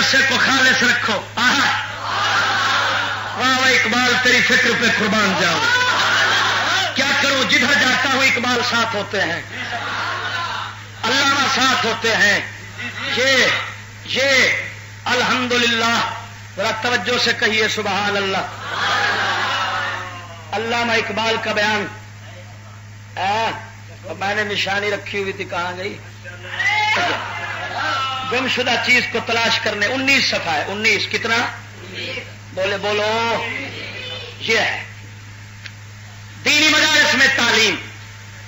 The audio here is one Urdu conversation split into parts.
مدرسے کو خالص رکھو. واہ اقبال تیری فکر پہ قربان جاؤ. کیا کروں جدھر جاتا ہوں اقبال ساتھ ہوتے ہیں, علامہ ساتھ ہوتے ہیں. یہ الحمدللہ ذرا توجہ سے کہیے سبحان اللہ. علامہ اقبال کا بیان میں نے نشانی رکھی ہوئی تھی, کہاں گئی؟ گم شدہ چیز کو تلاش کرنے. 19 صفحہ ہے. 19 کتنا؟ بولے بولو. یہ ہے دینی مدارس میں تعلیم.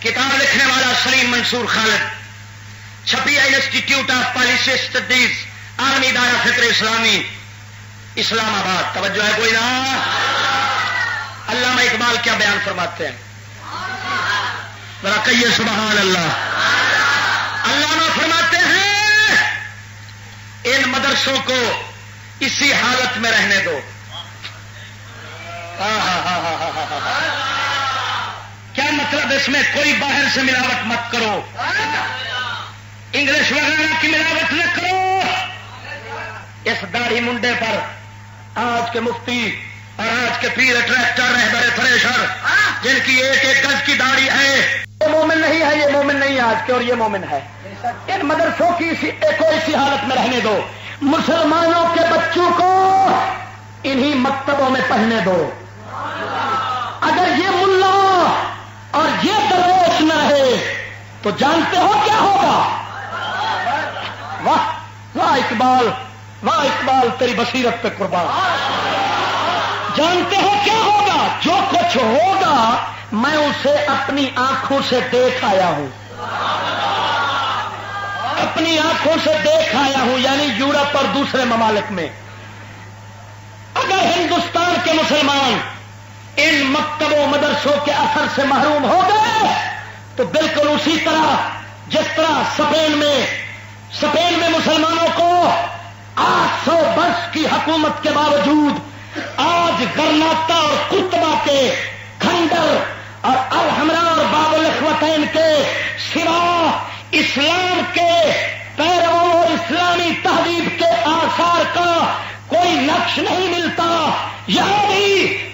کتاب لکھنے والا سلیم منصور خالد, چھپی ہے انسٹیٹیوٹ آف پالیسی اسٹڈیز, عالمی دائرہ فکر اسلامی, اسلام آباد. توجہ ہے کوئی نا؟ علامہ اقبال کیا بیان فرماتے ہیں؟ ذرا کہیے سبحان اللہ. علامہ فرماتے ہیں ان مدرسوں کو اسی حالت میں رہنے دو. کیا مطلب اس میں؟ کوئی باہر سے ملاوٹ مت کرو, انگلش وغیرہ کی ملاوٹ نہ کرو. اس داڑھی منڈے پر آج کے مفتی اور آج کے پیر ٹریکٹر رہبر تھریشر جن کی ایک ایک گز کی داڑھی ہے, یہ مومن نہیں ہے, یہ مومن نہیں ہے آج کے, اور یہ مومن ہے. ان مدرسوں کی اسی حالت میں رہنے دو. مسلمانوں کے بچوں کو انہی مکتبوں میں پڑھنے دو. اگر یہ ملا اور یہ درویش نہ رہے تو جانتے ہو کیا ہوگا؟ واہ واہ اقبال, واہ اقبال تیری بصیرت پہ قربان. جانتے ہو کیا ہوگا؟ جو کچھ ہوگا میں اسے اپنی آنکھوں سے دیکھ آیا ہوں, اپنی آنکھوں سے دیکھ آیا ہوں. یعنی یورپ اور دوسرے ممالک میں اگر ہندوستان کے مسلمان ان مکتبوں مدرسوں کے اثر سے محروم ہو گئے تو بالکل اسی طرح جس طرح اسپین میں مسلمانوں کو 800 برس کی حکومت کے باوجود آج گرناتا اور قرطبہ کے کھنڈر اور الحمرا اور باب الاخوتین کے سوا اسلام کے پیرووں اور اسلامی تہذیب کے آثار کا کوئی نقش نہیں ملتا. یہاں بھی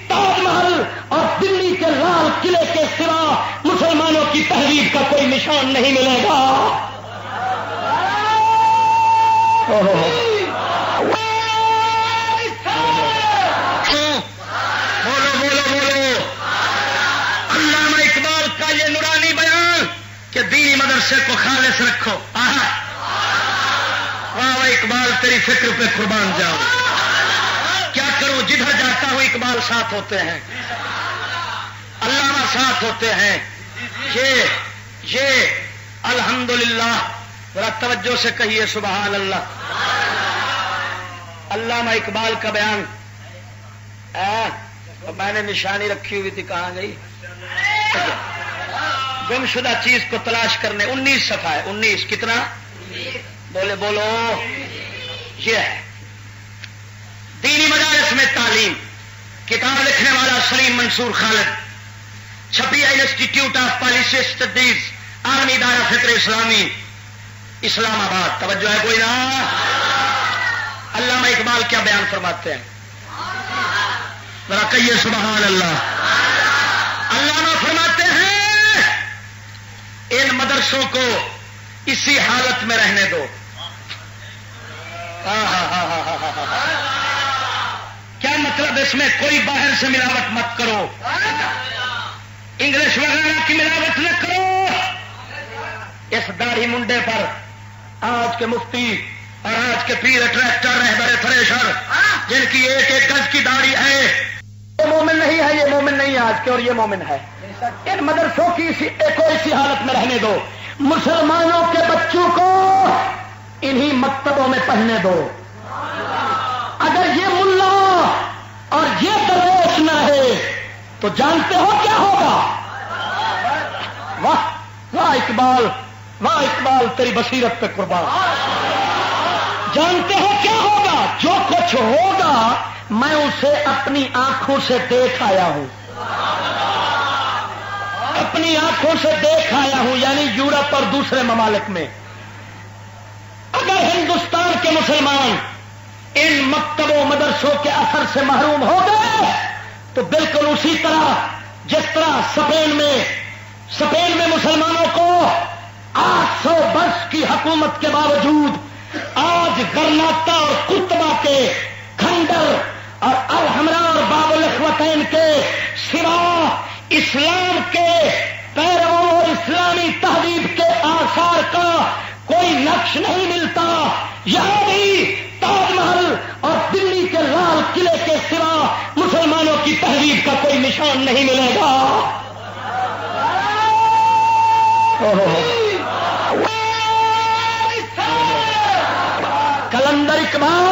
تاج محل اور دلی کے لال قلعے کے سوا مسلمانوں کی تہذیب کا کوئی نشان نہیں ملے گا. بولو بولو بولو. علامہ اقبال کا یہ نورانی بیان کہ دینی مدرسے کو خالص رکھو. واہ اقبال تیری فکر پہ قربان جاؤ. کیا کروں جدھر جاتا ہوں اقبال ساتھ ہوتے ہیں, علامہ ساتھ ہوتے ہیں. یہ الحمدللہ ذرا توجہ سے کہیے سبحان اللہ. علامہ اقبال کا بیان میں نے نشانی رکھی ہوئی تھی, کہاں گئی؟ گم شدہ چیز کو تلاش کرنے. 19 صفحہ ہے. 19 کتنا؟ بولے بولو. یہ ہے دینی مدارس میں تعلیم. کتاب لکھنے والا سلیم منصور خالد, چھپی ہے انسٹیٹیوٹ آف پالیسی اسٹڈیز, عالمی دائرہ فکر اسلامی, اسلام آباد. توجہ ہے کوئی نا؟ علامہ اقبال کیا بیان فرماتے ہیں؟ ذرا کہیے سبحان اللہ. علامہ فرماتے ہیں ان مدرسوں کو اسی حالت میں رہنے دو. کیا مطلب اس میں؟ کوئی باہر سے ملاوٹ مت کرو, انگلش وغیرہ کی ملاوٹ نہ کرو. اس داڑھی منڈے پر آج کے مفتی اور آج کے پیر ٹریکٹر رہبر تھریشر جن کی ایک ایک گز کی داڑھی ہے, یہ مومن نہیں ہے, یہ مومن نہیں ہے آج کے, اور یہ مومن ہے. ان مدرسوں کی اسی حالت میں رہنے دو. مسلمانوں کے بچوں کو انہی مکتبوں میں پڑھنے دو. اگر یہ ملا اور یہ درویش نہ رہے تو جانتے ہو کیا ہوگا؟ واہ واہ اقبال, واہ اقبال تیری بصیرت پہ قربان. جانتے ہو کیا ہوگا؟ جو کچھ ہوگا میں اسے اپنی آنکھوں سے دیکھ آیا ہوں, اپنی آنکھوں سے دیکھ آیا ہوں. یعنی یورپ اور دوسرے ممالک میں اگر ہندوستان کے مسلمان ان مکتبوں مدرسوں کے اثر سے محروم ہو گئے تو بالکل اسی طرح جس طرح اسپین میں مسلمانوں کو 800 برس کی حکومت کے باوجود آج غرناطہ اور قرطبہ کے کھنڈر اور الحمراء اور باب الاخوتین کے سوا اسلام کے پیرووں اور اسلامی تہذیب کے آثار کا کوئی نقش نہیں ملتا، یہاں بھی تاج محل اور دلی کے لال قلعے کے سوا مسلمانوں کی تہذیب کا کوئی نشان نہیں ملے گا۔ کلندر اقبال